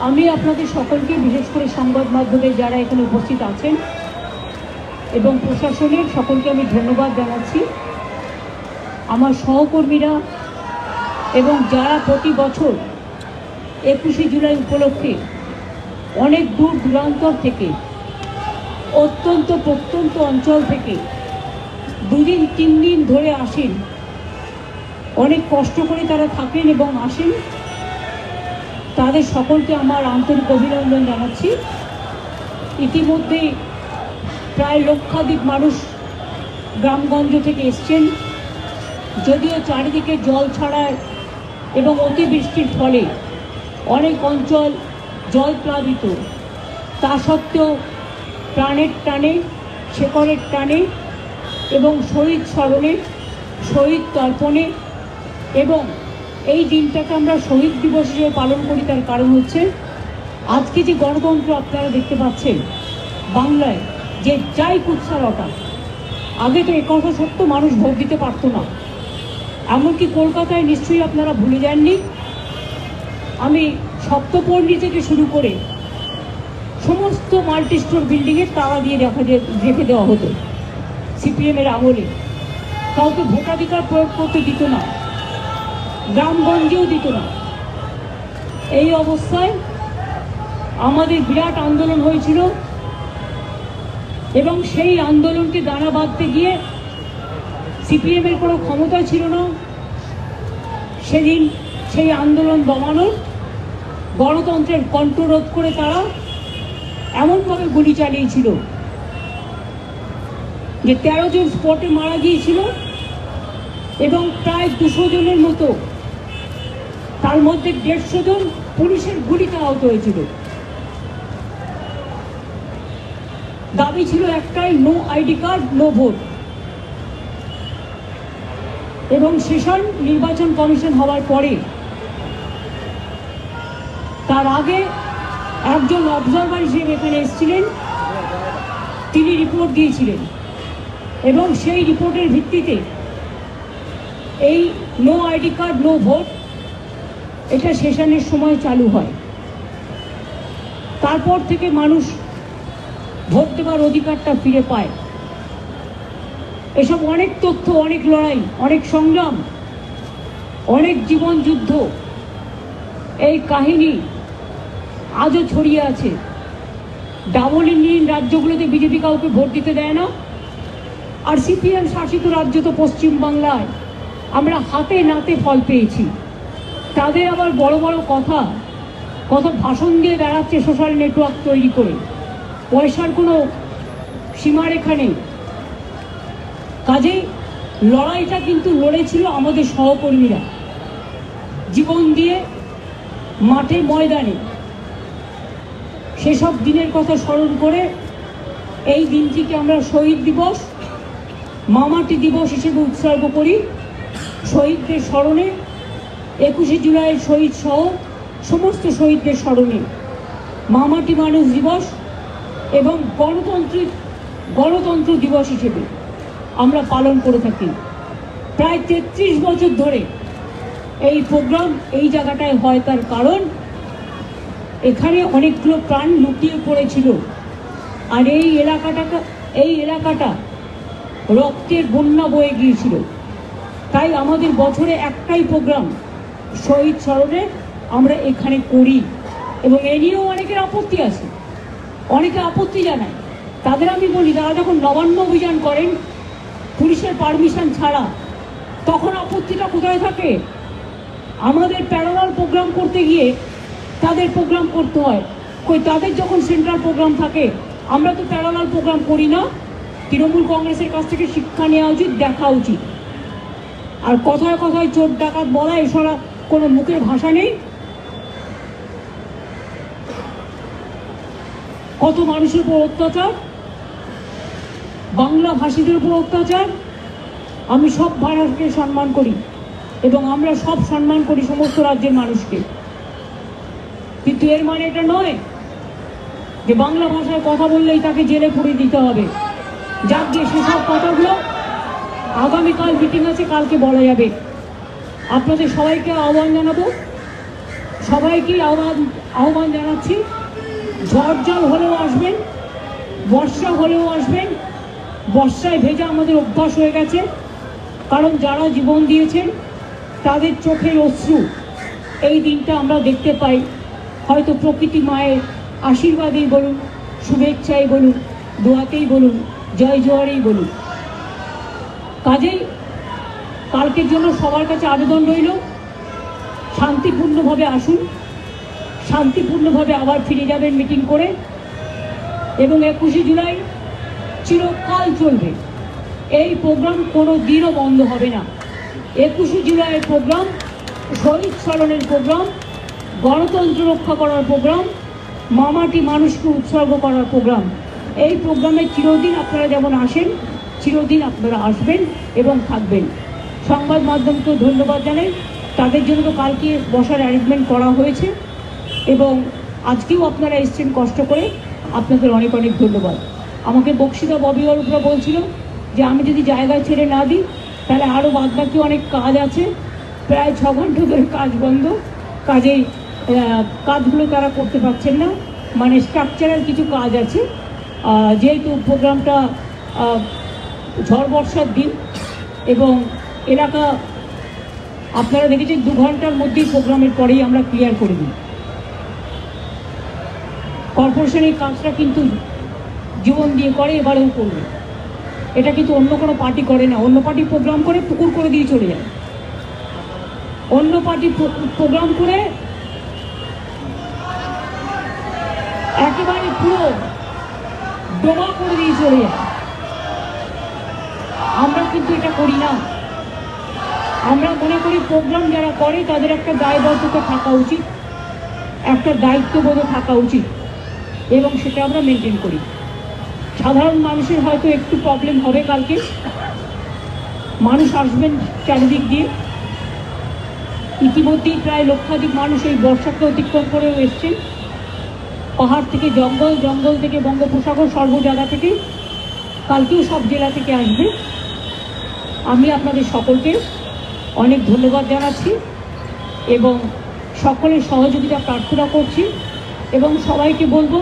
আমি আপনাদের সকলকে, বিশেষ করে সংবাদ মাধ্যমে যারা এখানে উপস্থিত আছেন এবং প্রশাসনের সকলকে আমি ধন্যবাদ জানাচ্ছি। আমার সহকর্মীরা এবং যারা প্রতি বছর 21শে জুলাই উপলক্ষে অনেক দূর দূরান্তর থেকে, অত্যন্ত প্রত্যন্ত অঞ্চল থেকে 2 দিন 3 দিন ধরে আসেন, অনেক কষ্ট করে তারা থাকেন এবং আসেন, তাদের সকলকে আমার আন্তরিক অভিনন্দন জানাচ্ছি। ইতিমধ্যে প্রায় লক্ষাধিক মানুষ গ্রামগঞ্জ থেকে এসছেন। যদিও চারিদিকে জল ছাড়ায় এবং অতিবৃষ্টির ফলে অনেক অঞ্চল জল প্লাবিত, তা সত্ত্বেও প্রাণের টানে, শেকড়ের টানে এবং শহীদ স্মরণে, শহীদ তর্পণে এবং এই দিনটাকে আমরা শহীদ দিবস হিসেবে পালন করি। তার কারণ হচ্ছে আজকে যে গণতন্ত্র আপনারা দেখতে পাচ্ছেন বাংলায়, যে যাই কুৎসারতা, আগে তো একথা সত্য মানুষ ভোট দিতে পারতো না। এমনকি কলকাতায় নিশ্চয়ই আপনারা ভুলে যাননি, আমি সপ্তপল্লী থেকে শুরু করে সমস্ত মাল্টি স্টোর বিল্ডিংয়ে তালা দিয়ে রেখে দেওয়া হতো। সিপিএমের আমলে কাউকে ভোটাধিকার প্রয়োগ করতে দিত না, গ্রামগঞ্জেও দিত না। এই অবস্থায় আমাদের বিরাট আন্দোলন হয়েছিল এবং সেই আন্দোলনকে দানা বাঁধতে গিয়ে সিপিএমের কোনো ক্ষমতা ছিল না সেদিন সেই আন্দোলন দমানোর। গণতন্ত্রের কণ্ঠরোধ করে তারা এমনভাবে গুলি চালিয়েছিল যে 13 জন স্পটে মারা গিয়েছিল এবং প্রায় 200 জনের মতো, তার মধ্যে 150 জন পুলিশের গুলিতে আহত হয়েছিল। দাবি ছিল একটাই, no ID card, no vote. এবং সেশন নির্বাচন কমিশন হওয়ার পরে, তার আগে একজন অবজারভার হিসেবে এখানে এসেছিলেন, তিনি রিপোর্ট দিয়েছিলেন এবং সেই রিপোর্টের ভিত্তিতে এই no ID card, no vote এটা সেশনের সময় চালু হয়। তারপর থেকে মানুষ ভোট দেওয়ার অধিকারটা ফিরে পায়। এসব অনেক তথ্য, অনেক লড়াই, অনেক সংগ্রাম, অনেক জীবন যুদ্ধ, এই কাহিনী আজও ছড়িয়ে আছে। ডাবল ইঞ্জিন রাজ্যগুলোতে বিজেপি কাউকে ভোট দিতে দেয় না, আর সিপিএম শাসিত রাজ্য তো পশ্চিমবাংলায় আমরা হাতে নাতে ফল পেয়েছি। তাদের আবার বড় বড় কথা, কত ভাষণ দিয়ে বেড়াচ্ছে সোশ্যাল নেটওয়ার্ক তৈরি করে, পয়সার কোনো সীমারেখা নেই। কাজেই লড়াইটা কিন্তু লড়েছিল আমাদের সহকর্মীরা জীবন দিয়ে মাঠে ময়দানে। সেসব দিনের কথা স্মরণ করে এই দিনটিকে আমরা শহীদ দিবস, মামাটি দিবস হিসেবে উৎসর্গ করি। শহীদদের স্মরণে, 21শে জুলাইয়ের শহীদ সহ সমস্ত শহীদদের স্মরণে মামাটি মানুষ দিবস এবং গণতন্ত্র দিবস হিসেবে আমরা পালন করে থাকি। প্রায় 33 বছর ধরে এই প্রোগ্রাম এই জায়গাটায় হয়। তার কারণ এখানে অনেকগুলো প্রাণ লুকিয়ে পড়েছিল, আর এই এলাকাটা রক্তের বন্যা বয়ে গিয়েছিল। তাই আমাদের বছরে একটাই প্রোগ্রাম শহীদ স্মরণে আমরা এখানে করি। এবং এ নিয়েও অনেকের আপত্তি আছে, অনেকে আপত্তি জানায়। তাদের আমি বলি, তারা যখন নবান্ন অভিযান করেন পুলিশের পারমিশন ছাড়া, তখন আপত্তিটা কোথায় থাকে? আমাদের প্যারালাল প্রোগ্রাম করতে গিয়ে তাদের প্রোগ্রাম করতে হয়। কই, তাদের যখন সেন্ট্রাল প্রোগ্রাম থাকে, আমরা তো প্যারালাল প্রোগ্রাম করি না। তৃণমূল কংগ্রেসের কাছ থেকে শিক্ষা নেওয়া উচিত, দেখা উচিত। আর কথায় কথায় চোর ডাকাত বলা, এছাড়া কোনো মুখের ভাষা নেই। কত মানুষের উপর অত্যাচার, বাংলা ভাষীদের উপর অত্যাচার। আমি সব ভাষাকে সম্মান করি এবং আমরা সব সম্মান করি সমস্ত রাজ্যের মানুষকে, কিন্তু এর মানে এটা নয় যে বাংলা ভাষায় কথা বললেই তাকে জেলে পুরে দিতে হবে। যাক যে সেসব কথাগুলো আগামীকাল মিটিং আছে, কালকে বলা যাবে। আপনাদের সবাইকে আহ্বান জানাবো, সবাইকে আহ্বান জানাচ্ছি, ঝড় জল হলেও আসবেন, বর্ষা হলেও আসবেন। বর্ষায় ভেজা আমাদের অভ্যাস হয়ে গেছে, কারণ যারা জীবন দিয়েছেন তাদের চোখের অশ্রু এই দিনটা আমরা দেখতে পাই। হয়তো প্রকৃতি মায়ের আশীর্বাদেই বলুন, শুভেচ্ছাই বলুন, দোয়াতেই বলুন, জয় জোয়ারেই বলুন। কাজেই কালকের জন্য সবার কাছে আবেদন রইল, শান্তিপূর্ণভাবে আসুন, শান্তিপূর্ণভাবে আবার ফিরে যাবেন মিটিং করে। এবং 21শে জুলাই চিরকাল চলবে এই প্রোগ্রাম, কোনো দিনও বন্ধ হবে না। 21শে জুলাইয়ের প্রোগ্রাম শহীদ স্মরণের প্রোগ্রাম, গণতন্ত্র রক্ষা করার প্রোগ্রাম, মামাটি মানুষকে উৎসর্গ করার প্রোগ্রাম। এই প্রোগ্রামে চিরদিন আপনারা যেমন আসেন, চিরদিন আপনারা আসবেন এবং থাকবেন। সংবাদ মাধ্যমকেও ধন্যবাদ জানাই, তাদের জন্য তো কালকে বসার অ্যারেঞ্জমেন্ট করা হয়েছে এবং আজকেও আপনারা এসছেন কষ্ট করে, আপনাদের অনেক অনেক ধন্যবাদ। আমাকে বক্সিতা ববি অরূপরা বলছিল যে আমি যদি জায়গা ছেড়ে না দিই তাহলে আরও বাদবাকি অনেক কাজ আছে, প্রায় 6 ঘন্টা ধরে কাজ বন্ধ, কাজেই কাজগুলো তারা করতে পারছেন না, মানে স্ট্রাকচারাল কিছু কাজ আছে। যেহেতু প্রোগ্রামটা ঝড় বর্ষার দিন এবং এলাকা আপনারা দেখেছেন 2 ঘন্টার মধ্যেই প্রোগ্রামের পরেই আমরা ক্লিয়ার করে দিই। কর্পোরেশন এই কাজটা কিন্তু জীবন দিয়ে করে, এবারেও করবে। এটা কিন্তু অন্য কোনো পার্টি করে না। অন্য পার্টি প্রোগ্রাম করে পুকুর করে দিয়ে চলে যায়, অন্য পার্টি প্রোগ্রাম করে একেবারে পুরো ডোবা করে দিয়ে চলে যায়। আমরা কিন্তু এটা করি না। আমরা মনে করি প্রোগ্রাম যারা করে তাদের একটা দায়বদ্ধতা থাকা উচিত, একটা দায়িত্ববোধ থাকা উচিত এবং সেটা আমরা মেনটেন করি। সাধারণ মানুষের হয়তো একটু প্রবলেম হবে কালকে, মানুষ আসবেন চারিদিক দিয়ে। ইতিমধ্যেই প্রায় লক্ষাধিক মানুষ এই বর্ষাকে অতিক্রম করেও এসছেন, পাহাড় থেকে জঙ্গল, জঙ্গল থেকে বঙ্গোপসাগর, সর্ব জায়গা থেকে। কালকেও সব জেলা থেকে আসবে। আমি আপনাদের সকলকে অনেক ধন্যবাদ জানাচ্ছি এবং সকলের সহযোগিতা প্রার্থনা করছি এবং সবাইকে বলবো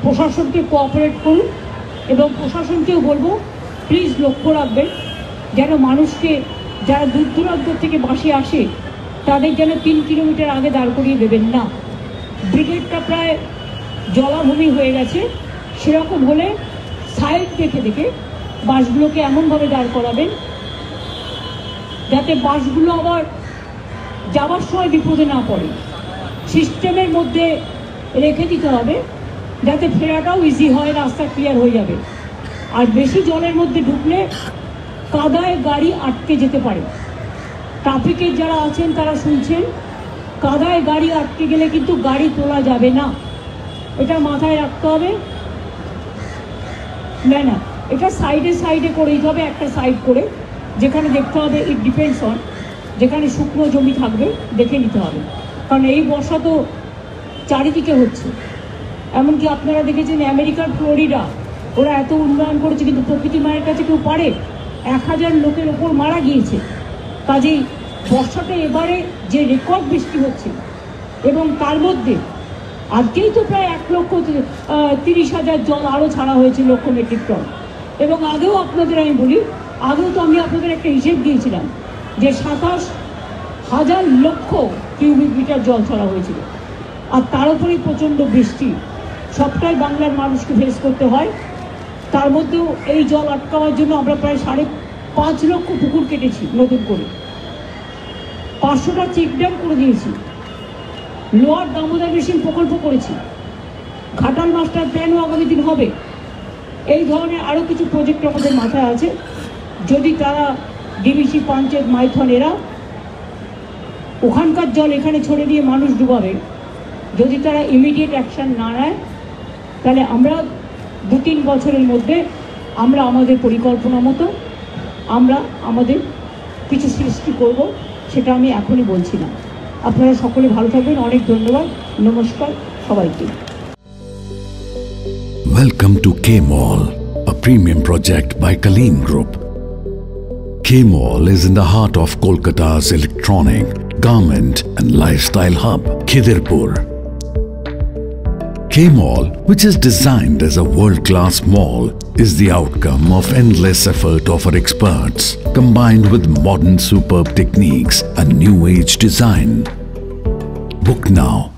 প্রশাসনকে কোঅপারেট করুন এবং প্রশাসনকেও বলবো প্লিজ লক্ষ্য রাখবেন যেন মানুষকে, যারা দূর দূরান্ত থেকে বাসে আসে তাদের যেন 3 কিলোমিটার আগে দাঁড় করিয়ে দেবেন না। ব্রিগেডটা প্রায় জলাভূমি হয়ে গেছে, সেরকম হলে সাইড দেখে দেখে বাসগুলোকে এমনভাবে দাঁড় করাবেন যাতে বাসগুলো আবার যাওয়ার সময় বিপদে না পড়ে। সিস্টেমের মধ্যে রেখে দিতে হবে যাতে ফেরাটাও ইজি হয়, রাস্তা ক্লিয়ার হয়ে যাবে। আর বেশি জলের মধ্যে ঢুকলে কাদায় গাড়ি আটকে যেতে পারে। ট্রাফিকের যারা আছেন তারা শুনছেন, কাদায় গাড়ি আটকে গেলে কিন্তু গাড়ি তোলা যাবে না, এটা মাথায় রাখতে হবে। না, এটা সাইডে করে দিতে হবে, একটা সাইড করে, যেখানে দেখতে হবে ইট ডিপেন্ডস অন, যেখানে শুকনো জমি থাকবে দেখে নিতে হবে। কারণ এই বর্ষা তো চারিদিকে হচ্ছে। এমনকি আপনারা দেখেছেন আমেরিকার ফ্লোরিডা, ওরা এত উন্নয়ন করেছে কিন্তু প্রকৃতি মায়ের কাছে কেউ পারে? 1000 লোকের ওপর মারা গিয়েছে। কাজেই বর্ষাটা এবারে যে রেকর্ড বৃষ্টি হচ্ছে এবং তার মধ্যে আজকেই তো প্রায় 1,30,000 জল আরও ছাড়া হয়েছে, লক্ষ মেট্রিক টন। এবং আগেও আপনাদের আমি বলি, আগেও তো আমি আপনাদের একটা হিসেব দিয়েছিলাম যে 27,000 লক্ষ কিউবিক মিটার জল ছাড়া হয়েছিল। আর তার উপরেই প্রচণ্ড বৃষ্টি, সবটাই বাংলার মানুষকে ফেস করতে হয়। তার মধ্যেও এই জল আটকাওয়ার জন্য আমরা প্রায় 5.5 লক্ষ পুকুর কেটেছি, নতুন করে 500টা চেক ড্যাম করে দিয়েছি, লোয়ার দামোদর বেসিন প্রকল্প করেছি, ঘাটাল মাস্টার প্ল্যানও আগামী দিন হবে। এই ধরনের আরও কিছু প্রজেক্ট আমাদের মাথায় আছে। যদি তারা ডিবিসি, পঞ্চায়েত, মাইথন এরা ওখানকার জল এখানে ছড়ে দিয়ে মানুষ ডুবাবে, যদি তারা ইমিডিয়েট অ্যাকশান না নেয় তাহলে আমরা 2-3 বছরের মধ্যে আমরা আমাদের পরিকল্পনা মতো আমরা আমাদের কিছু সৃষ্টি করব, সেটা আমি এখনই বলছি না। আপনারা সকলে ভালো থাকবেন, অনেক ধন্যবাদ, নমস্কার সবাইকে। Welcome to K-Mall, a premium project by Kaleen Group. K-Mall is in the heart of Kolkata's electronic, garment and lifestyle hub, Khidirpur. K-Mall, which is designed as a world-class mall, is the outcome of endless effort of our experts, combined with modern superb techniques and new age design. Book now